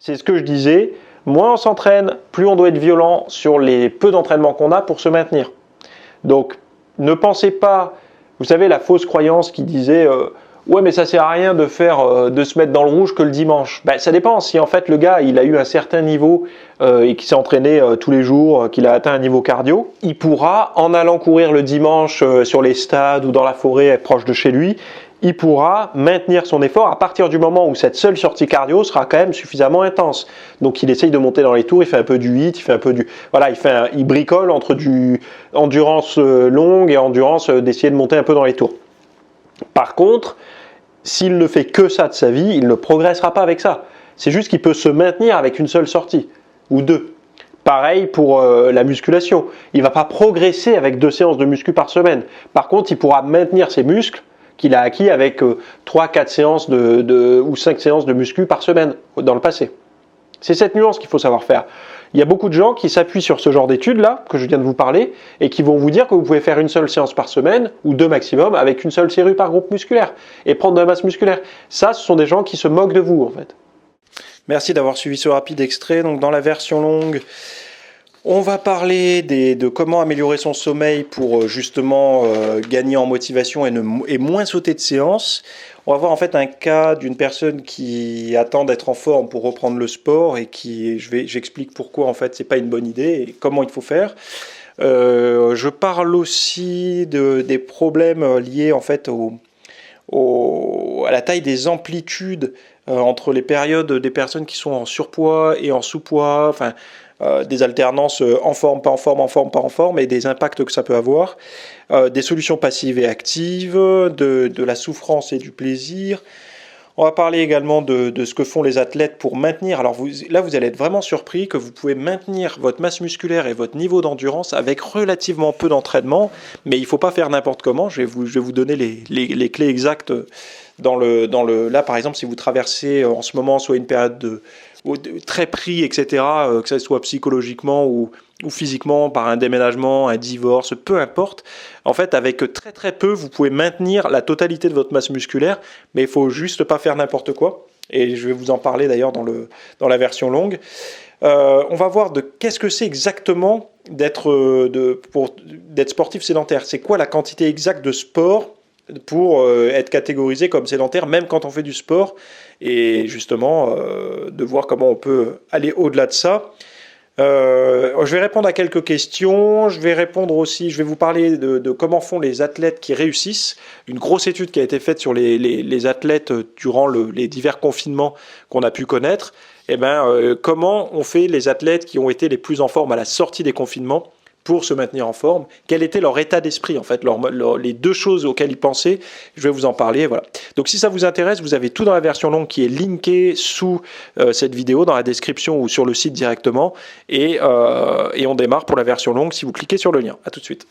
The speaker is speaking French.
C'est ce que je disais, moins on s'entraîne, plus on doit être violent sur les peu d'entraînement qu'on a pour se maintenir. Donc, ne pensez pas, vous savez, la fausse croyance qui disait ouais, mais ça sert à rien de se mettre dans le rouge que le dimanche. Ben, ça dépend. Si en fait le gars il a eu un certain niveau et qu'il s'est entraîné tous les jours, qu'il a atteint un niveau cardio, il pourra, en allant courir le dimanche sur les stades ou dans la forêt proche de chez lui, il pourra maintenir son effort à partir du moment où cette seule sortie cardio sera quand même suffisamment intense. Donc il essaye de monter dans les tours, il fait un peu du HIIT, il fait un peu du... Voilà, il bricole entre du endurance longue et endurance d'essayer de monter un peu dans les tours. Par contre, s'il ne fait que ça de sa vie, il ne progressera pas avec ça. C'est juste qu'il peut se maintenir avec une seule sortie, ou deux. Pareil pour la musculation. Il ne va pas progresser avec 2 séances de muscu par semaine. Par contre, il pourra maintenir ses muscles qu'il a acquis avec 3-4 séances ou 5 séances de muscu par semaine dans le passé. C'est cette nuance qu'il faut savoir faire. Il y a beaucoup de gens qui s'appuient sur ce genre d'études-là, que je viens de vous parler, et qui vont vous dire que vous pouvez faire une seule séance par semaine, ou 2 maximum, avec une seule série par groupe musculaire, et prendre de la masse musculaire. Ça, ce sont des gens qui se moquent de vous, en fait. Merci d'avoir suivi ce rapide extrait. Donc, dans la version longue, on va parler de comment améliorer son sommeil pour justement gagner en motivation et moins sauter de séance. On va voir en fait un cas d'une personne qui attend d'être en forme pour reprendre le sport et j'explique pourquoi en fait c'est pas une bonne idée et comment il faut faire. Je parle aussi des problèmes liés en fait à la taille des amplitudes entre les périodes des personnes qui sont en surpoids et en sous-poids, enfin des alternances en forme, pas en forme, en forme, pas en forme, et des impacts que ça peut avoir, des solutions passives et actives, de la souffrance et du plaisir. On va parler également de ce que font les athlètes pour maintenir. Alors là, vous allez être vraiment surpris que vous pouvez maintenir votre masse musculaire et votre niveau d'endurance avec relativement peu d'entraînement, mais il ne faut pas faire n'importe comment. Je vais vous donner les clés exactes là, par exemple, si vous traversez en ce moment soit une période très pris, etc., que ce soit psychologiquement ou physiquement, par un déménagement, un divorce, peu importe. En fait, avec très très peu, vous pouvez maintenir la totalité de votre masse musculaire, mais il ne faut juste pas faire n'importe quoi. Et je vais vous en parler d'ailleurs dans la version longue. On va voir qu'est-ce que c'est exactement d'être sportif sédentaire. C'est quoi la quantité exacte de sport pour être catégorisé comme sédentaire, même quand on fait du sport, et justement de voir comment on peut aller au-delà de ça. Je vais répondre à quelques questions, je vais vous parler de comment font les athlètes qui réussissent, une grosse étude qui a été faite sur les athlètes durant les divers confinements qu'on a pu connaître, comment on fait les athlètes qui ont été les plus en forme à la sortie des confinements pour se maintenir en forme, quel était leur état d'esprit, en fait, les 2 choses auxquelles ils pensaient, je vais vous en parler, voilà. Donc si ça vous intéresse, vous avez tout dans la version longue qui est linkée sous cette vidéo, dans la description ou sur le site directement, et on démarre pour la version longue si vous cliquez sur le lien. À tout de suite.